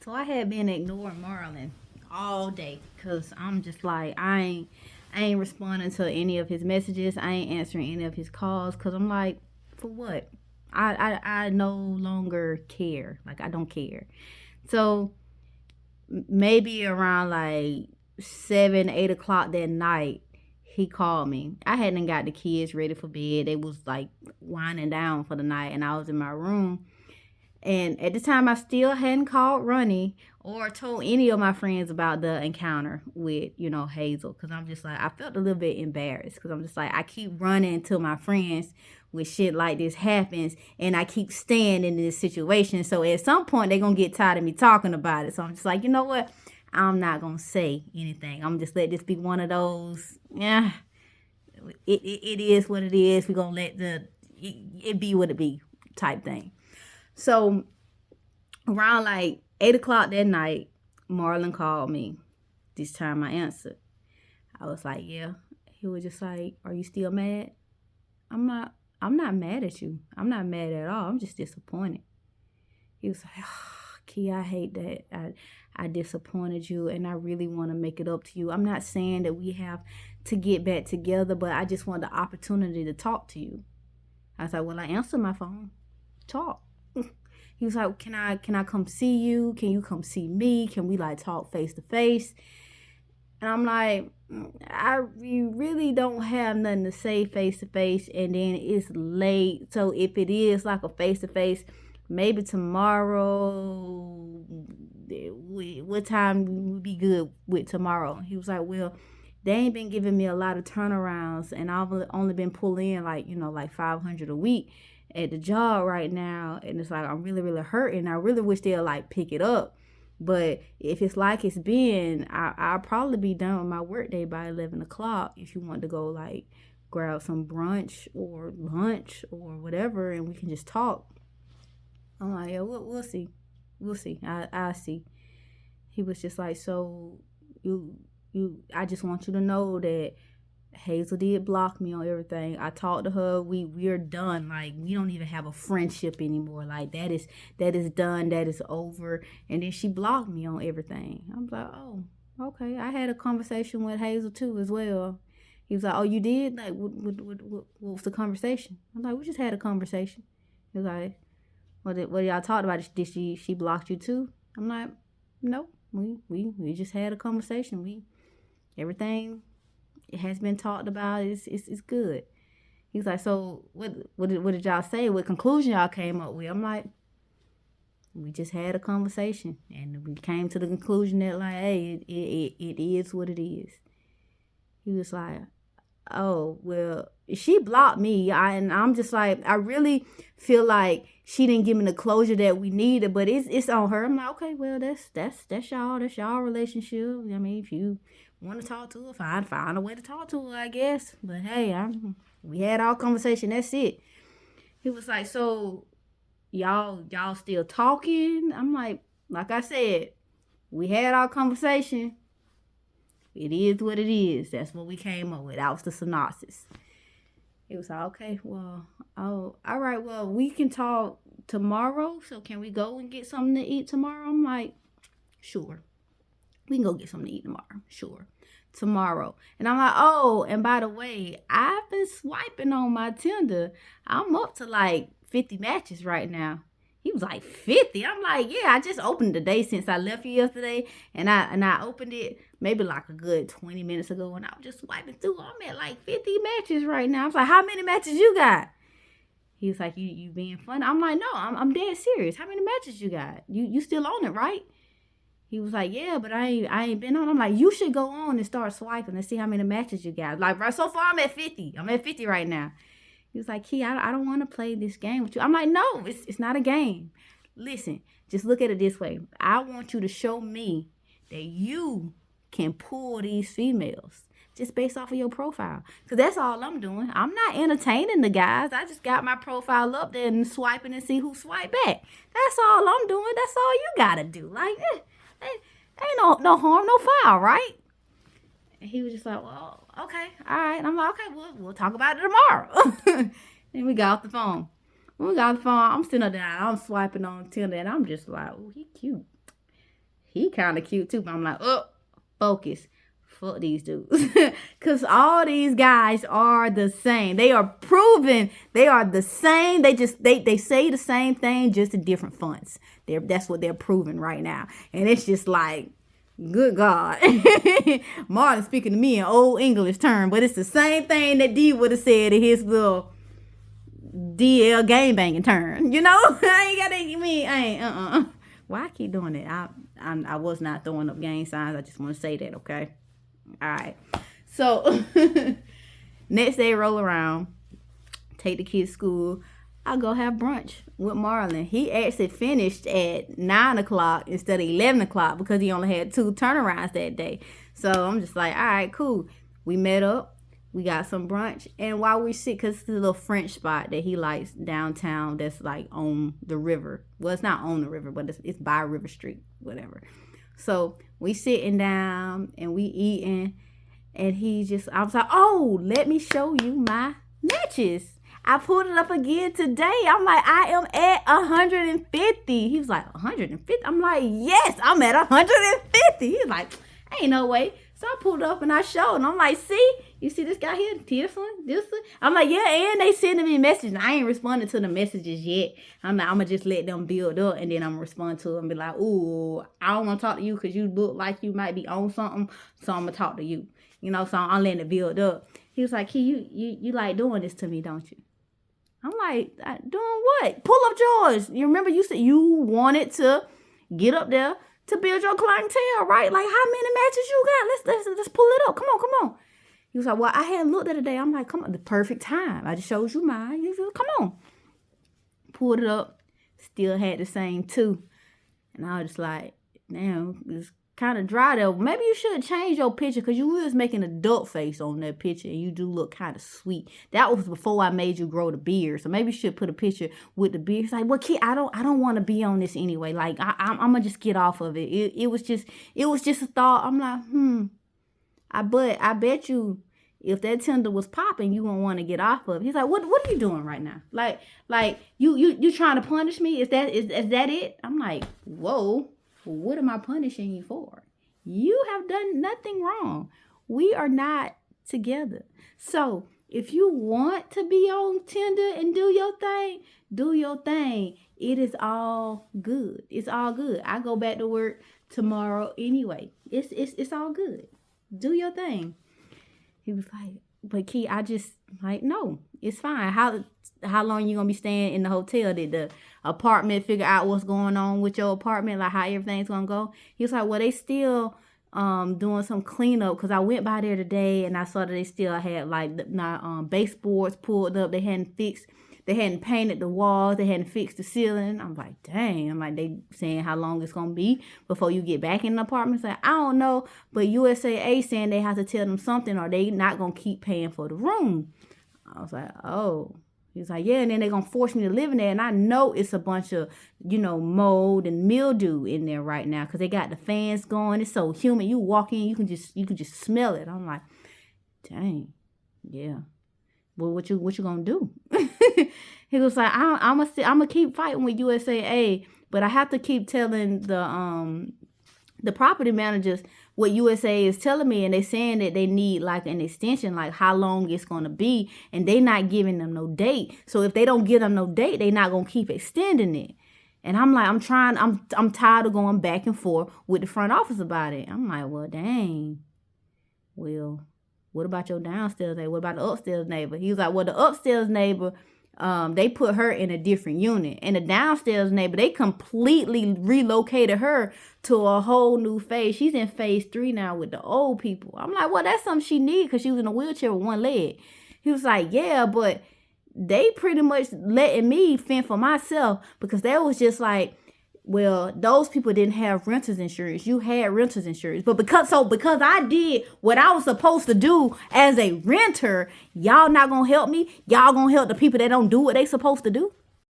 So I had been ignoring Marlon all day because I'm just like I ain't responding to any of his messages. I ain't answering any of his calls because I'm like, for what? I no longer care. Like I don't care. So maybe around like 7, 8 o'clock that night, he called me. I hadn't got the kids ready for bed. They was like winding down for the night, and I was in my room. And at the time, I still hadn't called Ronnie or told any of my friends about the encounter with, Hazel. Because I'm just like, I felt a little bit embarrassed. Because I'm just like, I keep running to my friends when shit like this happens. And I keep staying in this situation. So at some point, they're going to get tired of me talking about it. So I'm just like, you know what? I'm not going to say anything. I'm just let this be one of those, yeah, it is what it is. We're going to let it be what it be type thing. So around like 8 o'clock that night, Marlon called me. This time I answered. I was like, yeah. He was just like, are you still mad? I'm not mad at you. I'm not mad at all. I'm just disappointed. He was like, oh, Key, I hate that. I disappointed you and I really want to make it up to you. I'm not saying that we have to get back together, but I just want the opportunity to talk to you. I was like, well, I answered my phone. Talk. He was like, can I come see you? Can you come see me? Can we like talk face to face? And I'm like, you really don't have nothing to say face to face, and then it's late. So if it is like a face to face, maybe tomorrow. What time would be good with tomorrow? He was like, well, they ain't been giving me a lot of turnarounds, and I've only been pulling in like 500 a week at the job right now, and it's like I'm really really hurting. I really wish they'll like pick it up, but if it's like it's been, I'll probably be done with my work day by 11 o'clock. If you want to go like grab some brunch or lunch or whatever, and we can just talk. I'm like, yeah, we'll see, I see. He was just like, so I just want you to know that Hazel did block me on everything. I talked to her. We're done. Like we don't even have a friendship anymore. Like that is done. That is over. And then she blocked me on everything. I'm like, oh, okay. I had a conversation with Hazel too as well. He was like, oh, you did? Like, what was the conversation? I'm like, we just had a conversation. He was like, what y'all talked about? Did she blocked you too? I'm like, no. We just had a conversation. Everything it has been talked about. It's good. He's like, so what did y'all say? What conclusion y'all came up with? I'm like, we just had a conversation and we came to the conclusion that like, hey, it is what it is. He was like, oh, well, she blocked me. And I'm just like, I really feel like she didn't give me the closure that we needed, but it's on her. I'm like, okay, well, that's y'all relationship. I mean, if you want to talk to her, find a way to talk to her, I guess. But hey, we had our conversation. That's it. He was like, so y'all still talking? I'm like I said, we had our conversation. It is what it is. That's what we came up with. That was the synopsis. It was like, okay, well, oh, all right, well, we can talk tomorrow. So can we go and get something to eat tomorrow? I'm like, sure. We can go get something to eat tomorrow. Sure. Tomorrow. And I'm like, oh, and by the way, I've been swiping on my Tinder. I'm up to like 50 matches right now. He was like 50. I'm like, yeah, I just opened the day since I left you yesterday. And I opened it maybe like a good 20 minutes ago. And I was just swiping through. I'm at like 50 matches right now. I was like, how many matches you got? He was like, you being funny? I'm like, no, I'm dead serious. How many matches you got? You still on it, right? He was like, yeah, but I ain't been on. I'm like, you should go on and start swiping and see how many matches you got. Like, right, so far I'm at 50. I'm at 50 right now. He was like, Key, I don't want to play this game with you. I'm like, no, it's not a game. Listen, just look at it this way. I want you to show me that you can pull these females just based off of your profile. Because that's all I'm doing. I'm not entertaining the guys. I just got my profile up there and swiping and see who swipe back. That's all I'm doing. That's all you got to do. Like, ain't no harm, no foul, right? And he was just like, well, okay, all right. And I'm like, okay, we'll talk about it tomorrow. Then we got off the phone. When we got off the phone, I'm sitting up there, I'm swiping on Tinder, and I'm just like, oh, he cute. he kind of cute too. But I'm like, oh, focus. Fuck these dudes. Because all these guys are the same. They are proven they are the same. They say the same thing, just in different fonts. That's what they're proving right now. And it's just like, good God. Martin speaking to me in old English term, but it's the same thing that D would have said in his little DL game banging turn. You know? Why I keep doing it? I was not throwing up gang signs. I just want to say that, okay? All right. So next day roll around, take the kids to school. I go have brunch with Marlon. He actually finished at 9 o'clock instead of 11 o'clock because he only had 2 turnarounds that day. So I'm just like, all right, cool. We met up. We got some brunch. And while we sit, because it's a little French spot that he likes downtown that's like on the river. Well, it's not on the river, but it's by River Street, whatever. So we sitting down and we eating. And I was like, oh, let me show you my matches. I pulled it up again today. I'm like, I am at 150. He was like, 150? I'm like, yes, I'm at 150. He's like, ain't no way. So I pulled it up and I showed. And I'm like, see? You see this guy here? This one? I'm like, yeah, and they sending me messages. I ain't responding to the messages yet. I'm like, I'm going to just let them build up. And then I'm going to respond to them and be like, ooh, I don't want to talk to you because you look like you might be on something. So I'm going to talk to you. You know, so I'm letting it build up. He was like, you like doing this to me, don't you? I'm like, doing what? Pull up yours. You remember you said you wanted to get up there to build your clientele, right? Like, how many matches you got? Let's pull it up. Come on. He was like, well, I hadn't looked at it today. I'm like, come on, the perfect time. I just showed you mine. He said, come on. Pulled it up. Still had the same 2. And I was just like, damn, it's kind of dry there. Maybe you should change your picture because you was making a duck face on that picture and you do look kind of sweet. That was before I made you grow the beard. So maybe you should put a picture with the beard. It's like, well, kid, I don't want to be on this anyway. Like, I'm going to just get off of it. It was just a thought. I'm like, I bet you if that Tinder was popping, you won't want to get off of it. He's like, what are you doing right now? Like you trying to punish me? Is that it? I'm like, whoa. What am I punishing you for? You have done nothing wrong. We are not together. So if you want to be on Tinder and do your thing, do your thing. It is all good. It's all good. I go back to work tomorrow anyway. It's all good. Do your thing. He was like, but Key, I just like, no, it's fine. How long you gonna be staying in the hotel? Did the apartment figure out what's going on with your apartment, like how everything's gonna go? He was like, well, they still doing some cleanup because I went by there today and I saw that they still had like the baseboards pulled up. They hadn't painted the walls. They hadn't fixed the ceiling. I'm like, dang. I'm like, they saying how long it's going to be before you get back in the apartment. It's like, I don't know. But USAA saying they have to tell them something or they not going to keep paying for the room. I was like, oh. He's like, yeah. And then they're going to force me to live in there. And I know it's a bunch of, mold and mildew in there right now because they got the fans going. It's so humid. You walk in, you can just smell it. I'm like, dang. Yeah. Well, what you gonna do? He was like, I'm gonna keep fighting with USAA, but I have to keep telling the property managers what USAA is telling me, and they saying that they need like an extension, like how long it's gonna be, and they not giving them no date. So if they don't give them no date, they not gonna keep extending it. And I'm like, I'm tired of going back and forth with the front office about it. I'm like, well, dang. Well, what about your downstairs neighbor? What about the upstairs neighbor? He was like, well, the upstairs neighbor, they put her in a different unit. And the downstairs neighbor, they completely relocated her to a whole new phase. She's in phase 3 now with the old people. I'm like, well, that's something she needs because she was in a wheelchair with one leg. He was like, yeah, but they pretty much letting me fend for myself because they was just like, well, those people didn't have renter's insurance. You had renter's insurance. But because I did what I was supposed to do as a renter, y'all not going to help me? Y'all going to help the people that don't do what they supposed to do?